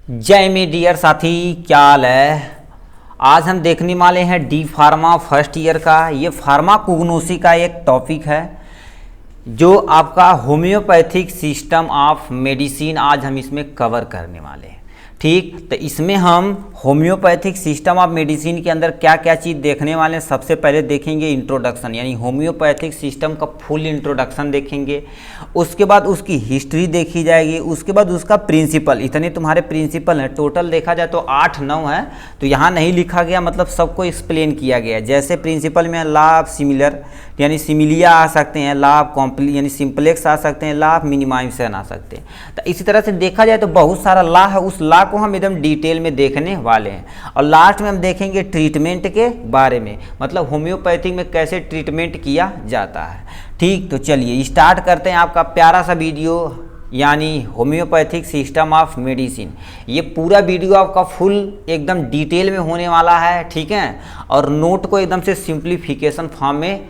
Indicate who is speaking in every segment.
Speaker 1: जय मे डियर साथी, क्या हाल है। आज हम देखने वाले हैं डी फार्मा फर्स्ट ईयर का ये फार्माकोग्नोसी का एक टॉपिक है जो आपका होम्योपैथिक सिस्टम ऑफ मेडिसिन। आज हम इसमें कवर करने वाले हैं। ठीक, तो इसमें हम होम्योपैथिक सिस्टम ऑफ मेडिसिन के अंदर क्या क्या चीज़ देखने वाले हैं। सबसे पहले देखेंगे इंट्रोडक्शन, यानी होम्योपैथिक सिस्टम का फुल इंट्रोडक्शन देखेंगे। उसके बाद उसकी हिस्ट्री देखी जाएगी। उसके बाद उसका प्रिंसिपल, इतने तुम्हारे प्रिंसिपल हैं। टोटल देखा जाए तो 8-9 है, तो यहाँ नहीं लिखा गया, मतलब सबको एक्सप्लेन किया गया। जैसे प्रिंसिपल में लॉ ऑफ सिमिलर यानी सिमिलिया आ सकते हैं, लॉ ऑफ कॉम्प्ली यानी सिंप्लेक्स आ सकते हैं, लॉ ऑफ मिनिमाइजेशन आ सकते हैं। तो इसी तरह से देखा जाए तो बहुत सारा लॉ है, उस लॉ को हम एकदम डिटेल में देखने वाले हैं। और लास्ट में हम देखेंगे ट्रीटमेंट के बारे में, मतलब होम्योपैथिक में कैसे ट्रीटमेंट किया जाता है। ठीक, तो चलिए स्टार्ट करते हैं आपका प्यारा सा वीडियो, यानी होम्योपैथिक सिस्टम ऑफ मेडिसिन। ये पूरा वीडियो आपका फुल एकदम डिटेल में होने वाला है, ठीक है। और नोट को एकदम से सिंप्लीफिकेशन फॉर्म में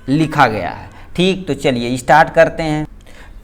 Speaker 1: लिखा गया है। ठीक, तो चलिए स्टार्ट करते हैं।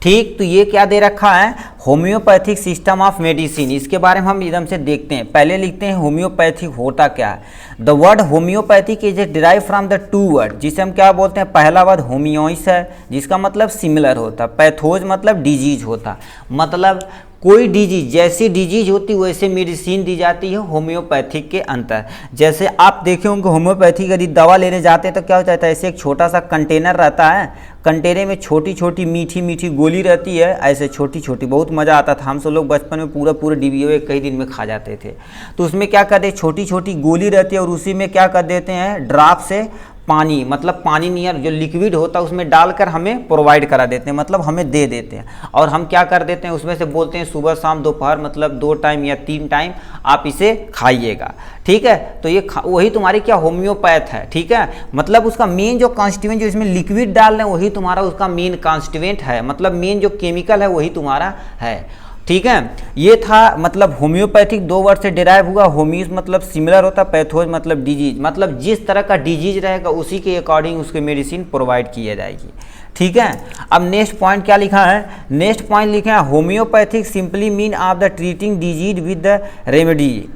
Speaker 1: ठीक, तो ये क्या दे रखा है, होम्योपैथिक सिस्टम ऑफ मेडिसिन। इसके बारे में हम एकदम से देखते हैं। पहले लिखते हैं होम्योपैथिक होता क्या है। The word homeopathic is derive from the two word, जिसे हम क्या बोलते हैं। पहला वर्ड होमियोइस है, जिसका मतलब सिमिलर होता। पैथोज मतलब डिजीज होता, मतलब कोई डिजीज, जैसी डिजीज होती वैसे मेडिसिन दी जाती है होम्योपैथिक के अंतर। जैसे आप देखे होंगे होम्योपैथिक यदि दवा लेने जाते हैं तो क्या होता है, ऐसे एक छोटा सा कंटेनर रहता है, कंटेनर में छोटी छोटी मीठी मीठी गोली रहती है, ऐसे छोटी छोटी, बहुत मज़ा आता था। हम सब लोग बचपन में पूरा डिब्बे एक कई दिन में खा जाते थे। तो उसमें क्या करते हैं, छोटी छोटी गोली रहती है और उसी में क्या कर देते हैं, ड्राप से पानी, मतलब पानी नियर जो लिक्विड होता है उसमें डालकर हमें प्रोवाइड करा देते हैं, मतलब हमें दे देते हैं। और हम क्या कर देते हैं, उसमें से बोलते हैं सुबह शाम दोपहर, मतलब 2 टाइम या 3 टाइम आप इसे खाइएगा। ठीक है, तो ये वही तुम्हारी क्या होम्योपैथ है। ठीक है, मतलब उसका मेन जो कॉन्स्टिट्यूएंट जो इसमें लिक्विड डाल रहे हैं वही तुम्हारा उसका मेन कॉन्स्टिट्यूएंट है, मतलब मेन जो केमिकल है वही तुम्हारा है। ठीक है, ये था मतलब होम्योपैथिक 2 वर्ड से डिराइव हुआ। होम्यूस मतलब सिमिलर होता, पैथोज मतलब डिजीज, मतलब जिस तरह का डिजीज रहेगा उसी के अकॉर्डिंग उसके मेडिसिन प्रोवाइड किया जाएगी। ठीक है, अब नेक्स्ट पॉइंट क्या लिखा है, नेक्स्ट पॉइंट लिखा है homeopathic simply mean of the treating disease with the remedy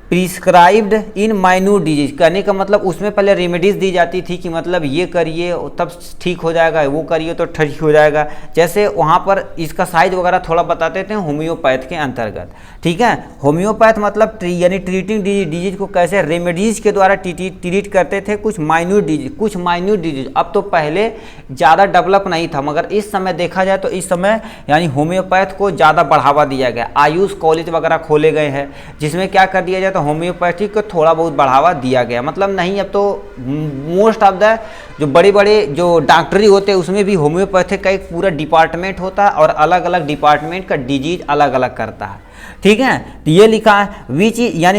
Speaker 1: prescribed in minute disease. करने का मतलब उसमें पहले रेमेडीज दी जाती थी कि मतलब ये करिए तब ठीक हो जाएगा, वो करिए तो ठीक हो जाएगा। जैसे वहाँ पर इसका साइज वगैरह थोड़ा बताते थे होम्योपैथ के अंतर्गत। ठीक है, होम्योपैथ मतलब यानी ट्रीटिंग डिजीज को कैसे रेमेडीज के द्वारा ट्रीट करते थे, कुछ माइन्यूट डिजीज। अब तो पहले ज़्यादा डेवलप नहीं था, मगर इस समय देखा जाए तो इस समय यानी होम्योपैथ को ज़्यादा बढ़ावा दिया गया। आयुष कॉलेज वगैरह खोले गए हैं, जिसमें क्या कर दिया जाए, होम्योपैथिक को थोड़ा बहुत बढ़ावा दिया गया। मतलब नहीं, अब तो मोस्ट ऑफ द जो बड़े बड़े जो डॉक्टरी होते हैं उसमें भी होम्योपैथिक का एक पूरा डिपार्टमेंट होता है और अलग अलग डिपार्टमेंट का डिजीज अलग अलग करता है। ठीक है, तो ये लिखा है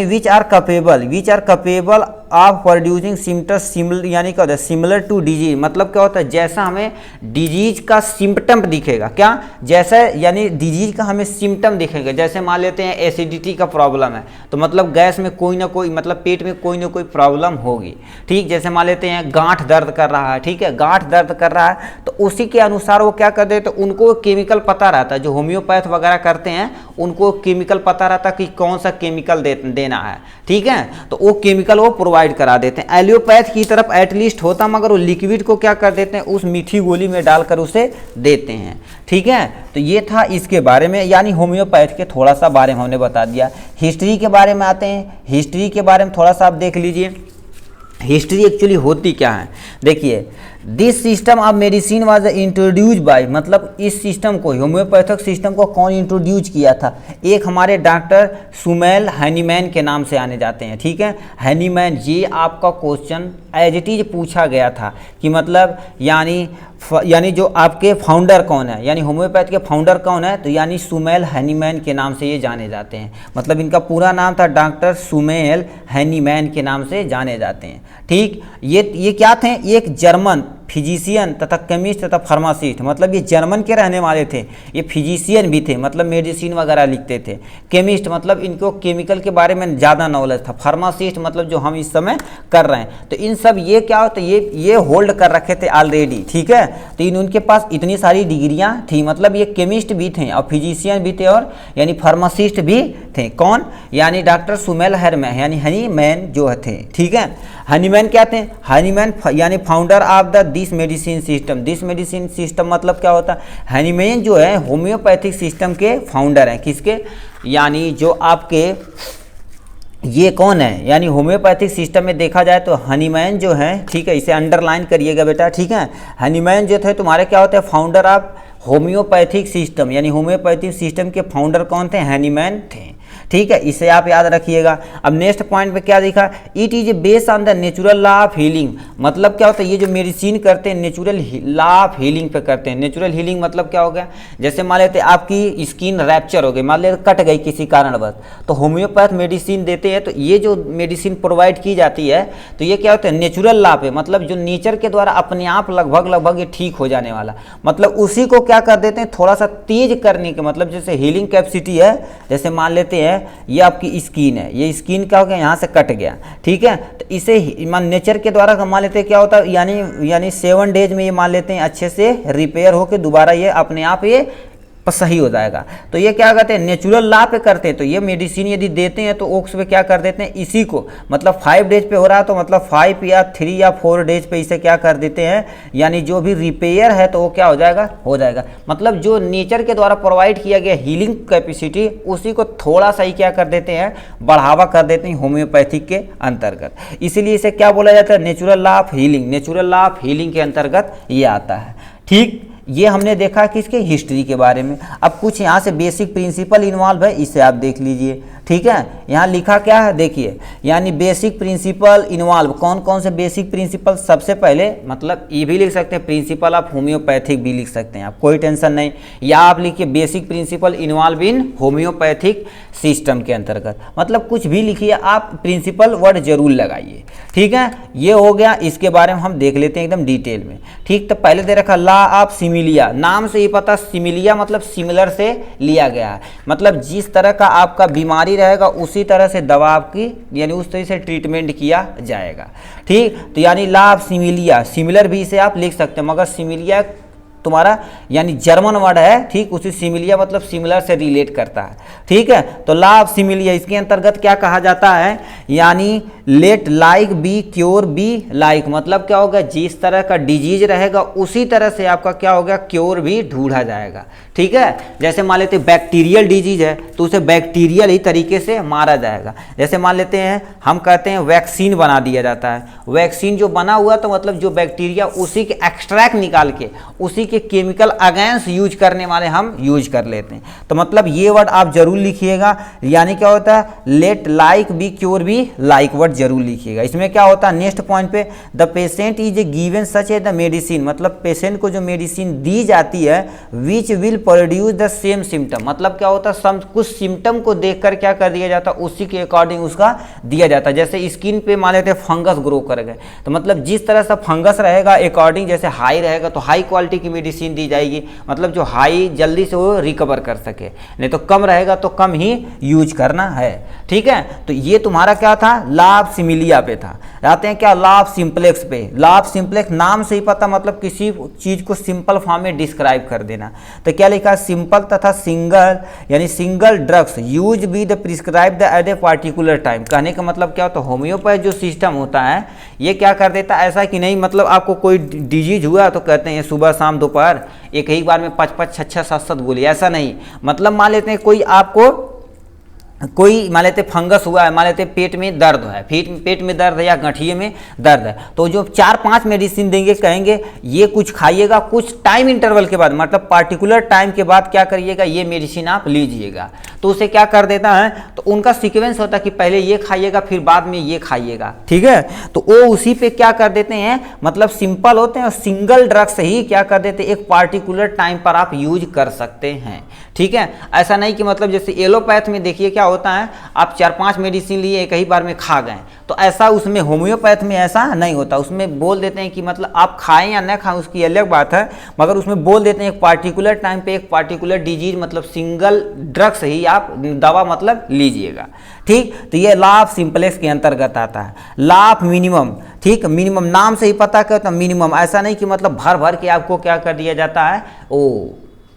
Speaker 1: which are capable of producing symptoms similar, यानी क्या होता है सिमिलर टू डिजीज। मतलब क्या होता है, जैसा हमें डिजीज का सिम्टम दिखेगा, क्या जैसा यानी डिजीज का हमें सिम्टम दिखेगा। जैसे मान लेते हैं एसिडिटी का प्रॉब्लम है तो मतलब गैस में कोई ना कोई, मतलब पेट में कोई ना कोई प्रॉब्लम होगी। ठीक, जैसे मान लेते हैं गांठ दर्द कर रहा है, ठीक है, गांठ दर्द कर रहा है तो उसी के अनुसार वो क्या कर देते, तो उनको केमिकल पता रहता है। जो होम्योपैथ वगैरह करते हैं उनको केमिकल पता रहता है कि कौन सा केमिकल देना है। ठीक है, तो वो केमिकल वो प्रोवाइड करा देते हैं। एलियोपैथ की तरफ एटलीस्ट होता, मगर वो लिक्विड को क्या कर देते हैं, उस मीठी गोली में डालकर उसे देते हैं। ठीक है, तो ये था इसके बारे में, यानी होम्योपैथ के थोड़ा सा बारे में हमने बता दिया। हिस्ट्री के बारे में आते हैं। हिस्ट्री के बारे में थोड़ा सा आप देख लीजिए, हिस्ट्री एक्चुअली होती क्या है। देखिए, this system of medicine was introduce by, मतलब इस सिस्टम को, होम्योपैथिक सिस्टम को कौन इंट्रोड्यूस किया था, एक हमारे डॉक्टर सुमेल हैनीमैन के नाम से आने जाते हैं। ठीक है, हैनीमैन, ये आपका क्वेश्चन एज इट इज पूछा गया था कि मतलब यानी जो आपके फाउंडर कौन है, यानी होम्योपैथ के फाउंडर कौन है, तो यानी सुमेल हैनीमैन के नाम से ये जाने जाते हैं। मतलब इनका पूरा नाम था डॉक्टर सुमेल हैनीमैन के नाम से जाने जाते हैं। ठीक, ये क्या थे, एक जर्मन फिजिशियन तथा केमिस्ट तथा फार्मासिस्ट, मतलब ये जर्मन के रहने वाले थे। ये फिजिशियन भी थे, मतलब मेडिसिन वगैरह लिखते थे। केमिस्ट मतलब इनको केमिकल के बारे में ज़्यादा नॉलेज था। फार्मासिस्ट मतलब जो हम इस समय कर रहे हैं। तो इन सब ये क्या होता है, ये होल्ड कर रखे थे ऑलरेडी, ठीक है। तो उनके पास इतनी सारी डिग्रियां थी, मतलब ये केमिस्ट भी थे और फिजिशियन भी थे और यानी फार्मासिस्ट भी थे। कौन? यानी डॉक्टर सुमेल हरमैन, यानी हनीमैन जो थे, ठीक है। हनीमैन क्या थे? हनीमैन यानी founder of the this medicine system. This medicine system मतलब क्या होता है? हनीमैन जो है होम्योपैथिक सिस्टम के फाउंडर हैं। किसके? यानी जो आपके ये कौन है, यानी होम्योपैथिक सिस्टम में देखा जाए तो हनीमैन जो है, ठीक है, इसे अंडरलाइन करिएगा बेटा, ठीक है। हनीमैन जो थे तुम्हारे क्या होते हैं? फाउंडर ऑफ होम्योपैथिक सिस्टम, यानी होम्योपैथिक सिस्टम के फाउंडर कौन थे? हनीमैन थे, ठीक है। इसे आप याद रखिएगा। अब नेक्स्ट पॉइंट पे क्या देखा? It is based on the natural law of healing. मतलब क्या होता है? ये जो मेडिसिन करते हैं नेचुरल लॉ ऑफ हीलिंग पे करते हैं। नेचुरल हीलिंग मतलब क्या हो गया? जैसे मान लेते आपकी स्किन रैप्चर हो गई, मान लेते कट गई किसी कारणवश, तो होम्योपैथ मेडिसिन देते हैं। तो ये जो मेडिसिन प्रोवाइड की जाती है तो ये क्या होता है? नेचुरल लॉ पे, मतलब जो नेचर के द्वारा अपने आप लगभग ये ठीक हो जाने वाला, मतलब उसी को क्या कर देते हैं? थोड़ा सा तेज करने के, मतलब जैसे हीलिंग कैपेसिटी है। जैसे मान लेते हैं ये आपकी स्किन है, ये स्किन क्या हो गया? यहाँ से कट गया, ठीक है। तो इसे मान नेचर के द्वारा मान लेते हैं क्या होता है? यानी 7 डेज में ये मान लेते हैं अच्छे से रिपेयर होकर दोबारा ये अपने आप ये सही हो जाएगा। तो ये क्या करते हैं? नेचुरल लॉ पे करते हैं। तो ये मेडिसिन यदि देते हैं तो ओक्स पे क्या कर देते हैं? इसी को, मतलब 5 डेज पे हो रहा है तो मतलब 5 या 3 या 4 डेज पे इसे क्या कर देते हैं? यानी जो भी रिपेयर है तो वो क्या हो जाएगा? हो जाएगा। मतलब जो नेचर के द्वारा प्रोवाइड किया गया हीलिंग कैपेसिटी, उसी को थोड़ा सा ही क्या कर देते हैं? बढ़ावा कर देते हैं होम्योपैथिक के अंतर्गत। इसीलिए इसे क्या बोला जाता है? Natural law of healing. Natural law of healing के अंतर्गत ये आता है, ठीक। ये हमने देखा किसके? हिस्ट्री के बारे में। अब कुछ यहाँ से बेसिक प्रिंसिपल इन्वॉल्व है, इसे आप देख लीजिए, ठीक है। यहाँ लिखा क्या है देखिए, यानी बेसिक प्रिंसिपल इन्वॉल्व। कौन कौन से बेसिक प्रिंसिपल? सबसे पहले मतलब ये भी लिख सकते हैं प्रिंसिपल ऑफ होम्योपैथिक भी लिख सकते हैं आप, कोई टेंशन नहीं। या आप लिखिए basic principle involve in homeopathic system के अंतर्गत, मतलब कुछ भी लिखिए आप, प्रिंसिपल वर्ड जरूर लगाइए, ठीक है। ये हो गया, इसके बारे में हम देख लेते हैं एकदम डिटेल में, ठीक। तो पहले दे रखा लॉ ऑफ सिमिलिया। नाम से ही पता, सिमिलिया मतलब सिमिलर से लिया गया है, मतलब जिस तरह का आपका बीमारी रहेगा उसी तरह से दवा आपकी, यानी उस तरह से ट्रीटमेंट किया जाएगा, ठीक। तो यानी लॉ ऑफ सिमिलिया, सिमिलर भी इसे आप लिख सकते हैं, मगर सिमिलिया तुम्हारा यानी जर्मन वर्ड है, ठीक। उसी सिमिलिया मतलब सिमिलर से रिलेट करता है, ठीक है। तो लॉ ऑफ सिमिलिया इसके अंतर्गत क्या कहा जाता है? यानी let like be cure by like, मतलब क्या होगा? जिस तरह का डिजीज रहेगा उसी तरह से आपका क्या होगा? क्योर भी ढूंढा जाएगा, ठीक है। जैसे मान लेते हैं बैक्टीरियल डिजीज है तो उसे बैक्टीरियल ही तरीके से मारा जाएगा। जैसे मान लेते हैं हम कहते हैं वैक्सीन बना दिया जाता है, वैक्सीन जो बना हुआ तो मतलब जो बैक्टीरिया उसी के एक्सट्रैक्ट निकाल के उसी के केमिकल अगेंस्ट यूज करने वाले हम यूज कर लेते हैं। तो मतलब ये वर्ड आप जरूर लिखिएगा, यानी क्या होता है? Let like be cure by like word जरूर लिखिएगा। इसमें क्या होता है? नेक्स्ट पॉइंट पे the patient is given such a the medicine, मतलब पेशेंट को जो मेडिसिन दी जाती है which will produce the same symptom, मतलब क्या होता है? कुछ सिम्टम को देखकर क्या कर दिया जाता है? उसी के अकॉर्डिंग उसका दिया जाता है। जैसे स्किन पे मान लेते हैं फंगस ग्रो कर गए, तो मतलब जिस तरह से फंगस रहेगा अकॉर्डिंग, जैसे हाई रहेगा तो हाई क्वालिटी की मेडिसिन दी जाएगी, मतलब जो हाई जल्दी से वो रिकवर कर सके, नहीं तो कम रहेगा तो कम ही यूज करना है, ठीक है। तो ये तुम्हारा क्या था? लॉ ऑफ सिमिलिया पे था। आते हैं क्या? लॉ ऑफ सिंप्लेक्स पे। लॉ ऑफ सिंप्लेक्स नाम से ही पता, मतलब किसी चीज को सिंपल फॉर्म में डिस्क्राइब कर देना। तो क्या लिखा? सिंपल तथा सिंगल, यानी single drugs use be the prescribe the at a particular time. कहने का मतलब क्या होता है? होम्योपैथ जो सिस्टम होता है ये क्या कर देता है? ऐसा कि नहीं मतलब आपको कोई डिजीज हुआ तो कहते हैं सुबह शाम दोपहर एक ही बार में 5-5, 6-6, 7-7 गोली, ऐसा नहीं। मतलब मान लेते हैं कोई आपको कोई मान लेते फंगस हुआ है, मान लेते पेट में दर्द है, पेट में दर्द है या गठिए में दर्द है, तो जो 4-5 मेडिसिन देंगे, कहेंगे ये कुछ खाइएगा, कुछ टाइम इंटरवल के बाद, मतलब पार्टिकुलर टाइम के बाद क्या करिएगा? ये मेडिसिन आप लीजिएगा। तो उसे क्या कर देता है, तो उनका सीक्वेंस होता है कि पहले ये खाइएगा फिर बाद में ये खाइएगा, ठीक है। तो वो उसी पे क्या कर देते हैं, मतलब सिंपल होते हैं और सिंगल ड्रग्स ही क्या कर देते हैं, एक पार्टिकुलर टाइम पर आप यूज कर सकते हैं, ठीक है। ऐसा नहीं कि मतलब जैसे एलोपैथ में देखिए क्या होता है, आप 4-5 मेडिसिन लिए एक ही बार में खा गए, तो ऐसा उसमें होम्योपैथ में ऐसा नहीं होता। उसमें बोल देते हैं कि मतलब आप खाएं या ना खाएं उसकी अलग बात है, मगर उसमें बोल देते हैं एक पार्टिकुलर टाइम पे एक पार्टिकुलर डिजीज मतलब सिंगल ड्रग्स ही आप दवा मतलब लीजिएगा, ठीक। तो ये लॉ ऑफ सिंपलेक्स के अंतर्गत आता है। लॉ ऑफ मिनिमम, ठीक, मिनिमम नाम से ही पता क्या होता है, मिनिमम। ऐसा नहीं कि मतलब भर भर के आपको क्या कर दिया जाता है, ओ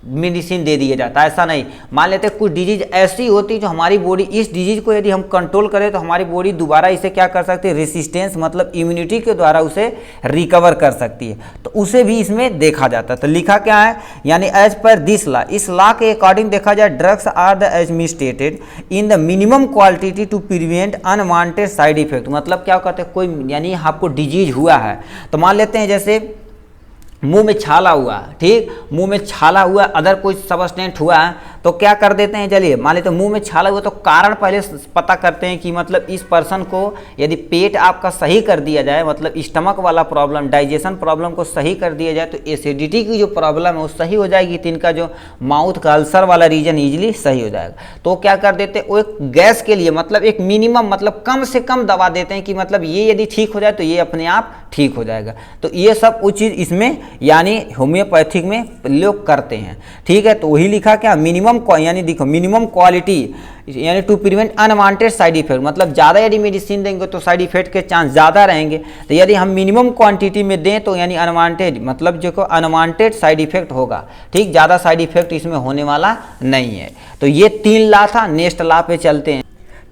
Speaker 1: मेडिसिन दे दिया जाता है, ऐसा नहीं। मान लेते कुछ डिजीज ऐसी होती है जो हमारी बॉडी, इस डिजीज को यदि हम कंट्रोल करें तो हमारी बॉडी दोबारा इसे क्या कर सकती है, रेसिस्टेंस मतलब इम्यूनिटी के द्वारा उसे रिकवर कर सकती है, तो उसे भी इसमें देखा जाता है। तो लिखा क्या है, यानी एज पर दिस लॉ, इस लॉ के अकॉर्डिंग देखा जाए drugs are the administered in the minimum quantity to prevent unwanted side effect. मतलब क्या कहते हैं, कोई यानी आपको डिजीज हुआ है, तो मान लेते हैं जैसे मुंह में छाला हुआ, ठीक, मुंह में छाला हुआ, अदर कोई सबस्टेंट हुआ है, तो क्या कर देते हैं, चलिए मान लेते हैं मुंह में छाला हुआ, तो कारण पहले पता करते हैं कि मतलब इस पर्सन को यदि पेट आपका सही कर दिया जाए, मतलब स्टमक वाला प्रॉब्लम, डाइजेशन प्रॉब्लम को सही कर दिया जाए, तो एसिडिटी की जो प्रॉब्लम है वो सही हो जाएगी, तो इनका जो माउथ का अल्सर वाला रीजन ईजिली सही हो जाएगा। तो क्या कर देते हैं, वो एक गैस के लिए मतलब एक मिनिमम मतलब कम से कम दवा देते हैं कि मतलब ये यदि ठीक हो जाए तो ये अपने आप ठीक हो जाएगा। तो ये सब वो चीज़ इसमें यानी होम्योपैथिक में लोग करते हैं, ठीक है। तो वही लिखा क्या, मिनिमम यानी देखो मिनिमम क्वालिटी यानी to prevent unwanted side effect, मतलब ज़्यादा यदि मेडिसिन देंगे तो साइड इफेक्ट के चांस ज़्यादा रहेंगे, तो यदि हम मिनिमम क्वांटिटी में दें तो यानी अनवांटेड मतलब जो को अनवांटेड साइड इफेक्ट होगा, ठीक, ज़्यादा साइड इफेक्ट इसमें होने वाला नहीं है। तो ये 3 लॉ था। नेक्स्ट लॉ पे चलते हैं।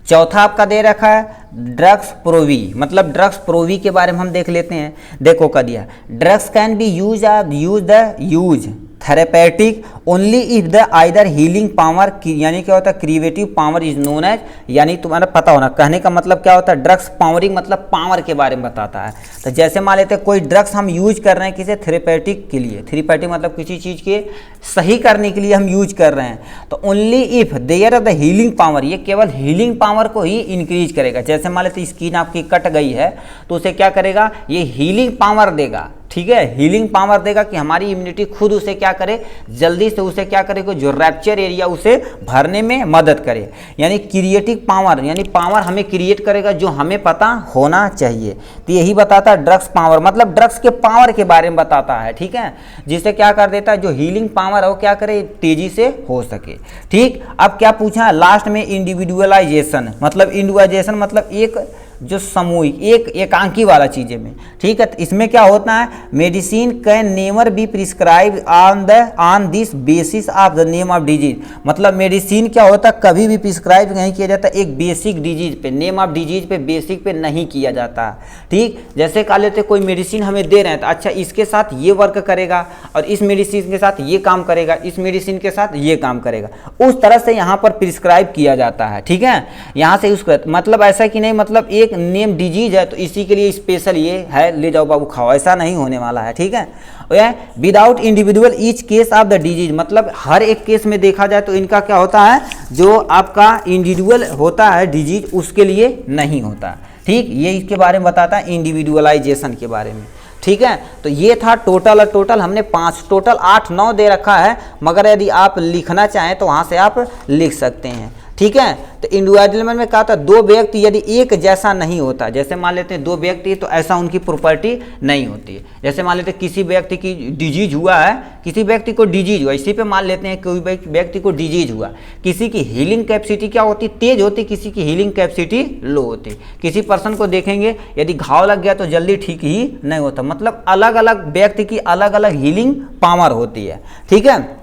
Speaker 1: चौथा आपका दे रखा है ड्रग्स प्रोवी, मतलब ड्रग्स प्रोवी के बारे में हम देख लेते हैं। देखो क्या दिया, drugs can be use therapeutic only if the either healing power, यानी क्या होता है creative power is known as, यानी तुम्हारा पता होना, कहने का मतलब क्या होता है, ड्रग्स पावरिंग मतलब पावर के बारे में बताता है। तो जैसे मान लेते हैं कोई ड्रग्स हम यूज कर रहे हैं किसी थेरेपेटिक के लिए, थेरेपेटिक मतलब किसी चीज़ के सही करने के लिए हम यूज कर रहे हैं, तो only if there the healing power, ये केवल हीलिंग पावर को ही इंक्रीज करेगा। जैसे मान लेते स्किन आपकी कट गई है तो उसे क्या करेगा, ये हीलिंग पावर देगा, ठीक है, हीलिंग पावर देगा कि हमारी इम्यूनिटी खुद उसे क्या करे, जल्दी से उसे क्या करे, जो रैप्चर एरिया उसे भरने में मदद करे। यानी क्रिएटिव पावर, यानी पावर हमें क्रिएट करेगा जो हमें पता होना चाहिए। तो यही बताता है ड्रग्स पावर, मतलब ड्रग्स के पावर के बारे में बताता है, ठीक है, जिससे क्या कर देता है, जो हीलिंग पावर है वो क्या करे, तेजी से हो सके, ठीक। अब क्या पूछा है लास्ट में, इंडिविजुअलाइजेशन, मतलब इंडिविजुअलाइजेशन मतलब एक जो सामूहिक एक एकांकी वाला चीज़ें में, ठीक है। तो इसमें क्या होता है, medicine can never be prescribe on this basis of the name of disease, मतलब मेडिसिन क्या होता है कभी भी प्रिस्क्राइब नहीं किया जाता एक बेसिक डिजीज पे, नेम ऑफ डिजीज पे, बेसिक पे नहीं किया जाता, ठीक। जैसे कह लेते कोई मेडिसिन हमें दे रहे हैं तो अच्छा इसके साथ ये वर्क करेगा और इस मेडिसिन के साथ ये काम करेगा, इस मेडिसिन के साथ ये काम करेगा, उस तरह से यहाँ पर प्रिस्क्राइब किया जाता है, ठीक है। यहाँ से उसका मतलब ऐसा कि नहीं मतलब एक नेम डिजीज है तो इसी के लिए स्पेशल ये है, ले जाओ बाबू खाओ, ऐसा नहीं होने वाला है, ठीक है। Without individual each case of the disease, मतलब हर एक केस में देखा जाए तो इनका क्या होता है, जो आपका इंडिविजुअल होता है डिजीज उसके लिए नहीं होता, ठीक। ये इसके बारे में बताता है इंडिविजुअलाइजेशन के बारे में, ठीक है। तो ये था टोटल हमने 5, टोटल 8-9 दे रखा है, मगर यदि आप लिखना चाहें तो वहाँ से आप लिख सकते हैं, ठीक है। तो इंडिविजुअल में कहा था 2 व्यक्ति यदि एक जैसा नहीं होता, जैसे मान लेते हैं 2 व्यक्ति तो ऐसा उनकी प्रॉपर्टी नहीं होती है। जैसे मान लेते हैं किसी व्यक्ति की डिजीज हुआ है, किसी व्यक्ति को डिजीज हुआ, इसी पे मान लेते हैं कोई व्यक्ति को डिजीज हुआ, किसी की हीलिंग कैपेसिटी क्या होती, तेज होती, किसी की हीलिंग कैपेसिटी लो होती। किसी पर्सन को देखेंगे यदि घाव लग गया तो जल्दी ठीक ही नहीं होता, मतलब अलग अलग व्यक्ति की अलग अलग हीलिंग पावर होती है, ठीक है।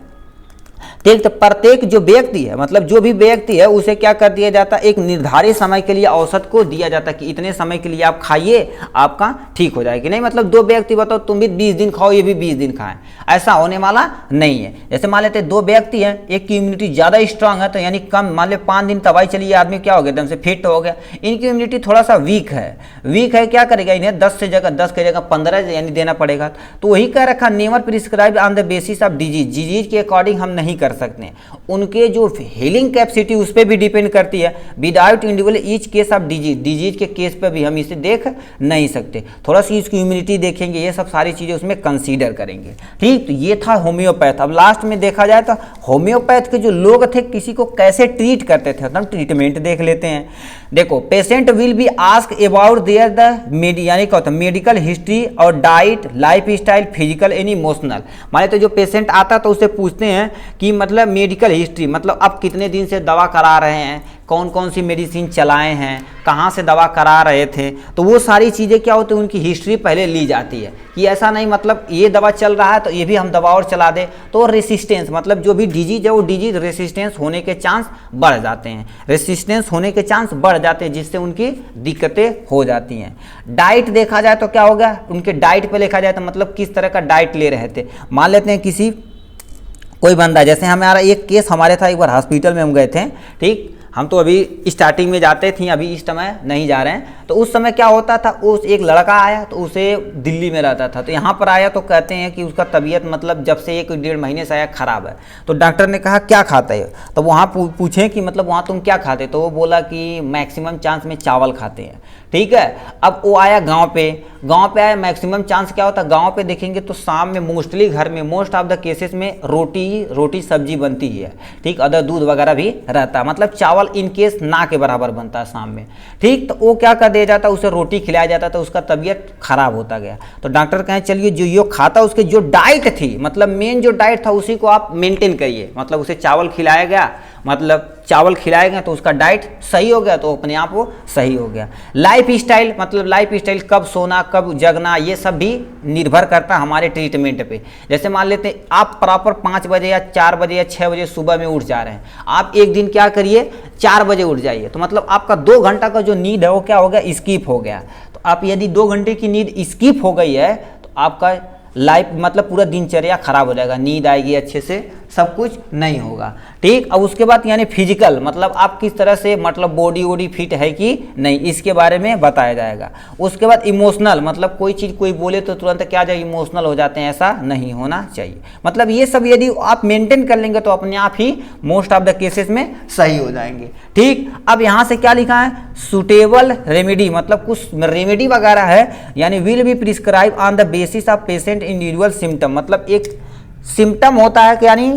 Speaker 1: तो प्रत्येक जो व्यक्ति है मतलब जो भी व्यक्ति है उसे क्या कर दिया जाता है, एक निर्धारित समय के लिए औसत को दिया जाता है कि इतने समय के लिए आप खाइए आपका ठीक हो जाएगी। नहीं मतलब 2 व्यक्ति बताओ तुम भी 20 दिन खाओ ये भी 20 दिन खाएं, ऐसा होने वाला नहीं है। जैसे मान लेते 2 व्यक्ति हैं, एक की इम्यूनिटी ज़्यादा स्ट्रांग है तो यानी कम, मान ले 5 दिन दवाई चलिए आदमी क्या हो गया एकदम से फिट हो गया, इनकी इम्यूनिटी थोड़ा सा वीक है क्या करेगा, इन्हें 10 की जगह 15 यानी देना पड़ेगा। तो वही कह रखा never prescribe on the basis of disease के अकॉर्डिंग हम नहीं कर सकते हैं। उनके जो हीलिंग कैपेसिटी उस पर भी डिपेंड करती है। Without individual each case of disease के केस पे भी हम इसे देख नहीं सकते, थोड़ा सी इसकी इम्यूनिटी देखेंगे, ये सब सारी चीज़ें उसमें कंसीडर करेंगे। ठीक, तो ये था होम्योपैथ। अब लास्ट में देखा जाए तो होम्योपैथ के जो लोग थे किसी को कैसे ट्रीट करते थे, मतलब ट्रीटमेंट देख लेते हैं। देखो, patient will be ask about their the यानी क्या होता है मेडिकल हिस्ट्री और diet, life style, physical and emotional. माने तो जो पेशेंट आता तो उससे पूछते हैं कि मतलब मेडिकल हिस्ट्री, मतलब आप कितने दिन से दवा करा रहे हैं, कौन कौन सी मेडिसिन चलाए हैं, कहाँ से दवा करा रहे थे, तो वो सारी चीज़ें क्या होती है उनकी हिस्ट्री पहले ली जाती है कि ऐसा नहीं मतलब ये दवा चल रहा है तो ये भी हम दवा और चला दें, तो रेसिस्टेंस मतलब जो भी डिजीज है वो डिजीज रेसिस्टेंस होने के चांस बढ़ जाते हैं, रेसिस्टेंस होने के चांस बढ़ जाते हैं, जिससे उनकी दिक्कतें हो जाती हैं। डाइट देखा जाए तो क्या होगा, उनके डाइट पे देखा जाए तो मतलब किस तरह का डाइट ले रहे थे। मान लेते हैं किसी कोई बंदा, जैसे हमारा एक केस हमारे था, एक बार हॉस्पिटल में हम गए थे, ठीक, हम तो अभी स्टार्टिंग में जाते थे, अभी इस समय नहीं जा रहे हैं। तो उस समय क्या होता था, उस एक लड़का आया तो उसे दिल्ली में रहता था, तो यहाँ पर आया तो कहते हैं कि उसका तबीयत मतलब जब से 1-1.5 महीने से आया ख़राब है। तो डॉक्टर ने कहा क्या खाता है, तो वहाँ पूछें कि मतलब वहाँ तुम क्या खाते, तो वो बोला कि मैक्सिमम चांस में चावल खाते हैं। ठीक है, अब वो आया गाँव पे आया, मैक्सिमम चांस क्या होता है गाँव पे देखेंगे तो शाम में मोस्टली घर में मोस्ट ऑफ द केसेस में रोटी सब्जी बनती है। ठीक, अदर दूध वगैरह भी रहता है, मतलब चावल इन केस ना के बराबर बनता है शाम में। ठीक, तो वो क्या कर दिया जाता, उसे रोटी खिलाया जाता, तो उसका तबीयत खराब होता गया। तो डॉक्टर कहें चलिए जो ये खाता उसके जो डाइट थी, मतलब मेन जो डाइट था उसी को आप मेंटेन करिए, मतलब उसे चावल खिलाया गया, मतलब चावल खिलाए गए तो उसका डाइट सही हो गया, तो अपने आप वो सही हो गया। लाइफ स्टाइल, मतलब लाइफ स्टाइल कब सोना कब जगना, ये सब भी निर्भर करता है हमारे ट्रीटमेंट पे। जैसे मान लेते हैं आप प्रॉपर 5 बजे या 4 बजे या 6 बजे सुबह में उठ जा रहे हैं, आप एक दिन क्या करिए 4 बजे उठ जाइए, तो मतलब आपका 2 घंटा का जो नींद है वो क्या हो गया, स्किप हो गया। तो आप यदि 2 घंटे की नींद स्किप हो गई है तो आपका लाइफ मतलब पूरा दिनचर्या खराब हो जाएगा, नींद आएगी अच्छे से, सब कुछ नहीं होगा। ठीक, अब उसके बाद यानी फिजिकल, मतलब आप किस तरह से मतलब बॉडी वॉडी फिट है कि नहीं, इसके बारे में बताया जाएगा। उसके बाद इमोशनल, मतलब कोई चीज़ कोई बोले तो तुरंत क्या जाए इमोशनल हो जाते हैं, ऐसा नहीं होना चाहिए। मतलब ये सब यदि आप मेंटेन कर लेंगे तो अपने आप ही मोस्ट ऑफ द केसेस में सही हो जाएंगे। ठीक, अब यहाँ से क्या लिखा है, सुटेबल रेमेडी, मतलब कुछ रेमेडी वगैरह है, यानी will be prescribe on the basis of patient individual symptom, मतलब एक सिम्टम होता है कि यानी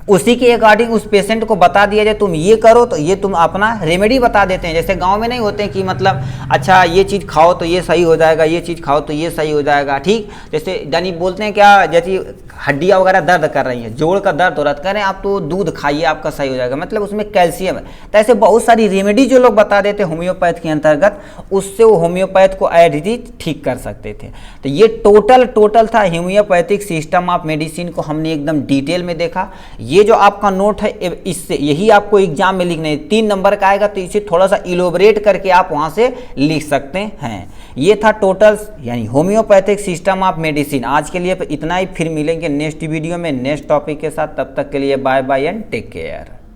Speaker 1: उसी के अकॉर्डिंग उस पेशेंट को बता दिया जाए तुम ये करो, तो ये तुम अपना रेमेडी बता देते हैं। जैसे गांव में नहीं होते हैं कि मतलब अच्छा ये चीज़ खाओ तो ये सही हो जाएगा, ये चीज़ खाओ तो ये सही हो जाएगा। ठीक, जैसे यानी बोलते हैं क्या, जैसे हड्डियाँ वगैरह दर्द कर रही हैं, जोड़ का दर्द हो रहा है, कह रहे हैं आप तो दूध खाइए आपका सही हो जाएगा, मतलब उसमें कैल्शियम है। तो ऐसे बहुत सारी रेमेडी जो लोग बता देते हैं होम्योपैथ के अंतर्गत, उससे वो होम्योपैथ को एज ठीक कर सकते थे। तो ये टोटल था होम्योपैथिक सिस्टम ऑफ मेडिसिन को हमने एकदम डिटेल में देखा। ये जो आपका नोट है इससे यही आपको एग्जाम में लिखना है, 3 नंबर का आएगा, तो इसे थोड़ा सा इलोबरेट करके आप वहां से लिख सकते हैं। ये था टोटल यानी होम्योपैथिक सिस्टम ऑफ मेडिसिन। आज के लिए इतना ही, फिर मिलेंगे नेक्स्ट वीडियो में नेक्स्ट टॉपिक के साथ, तब तक के लिए bye bye and take care.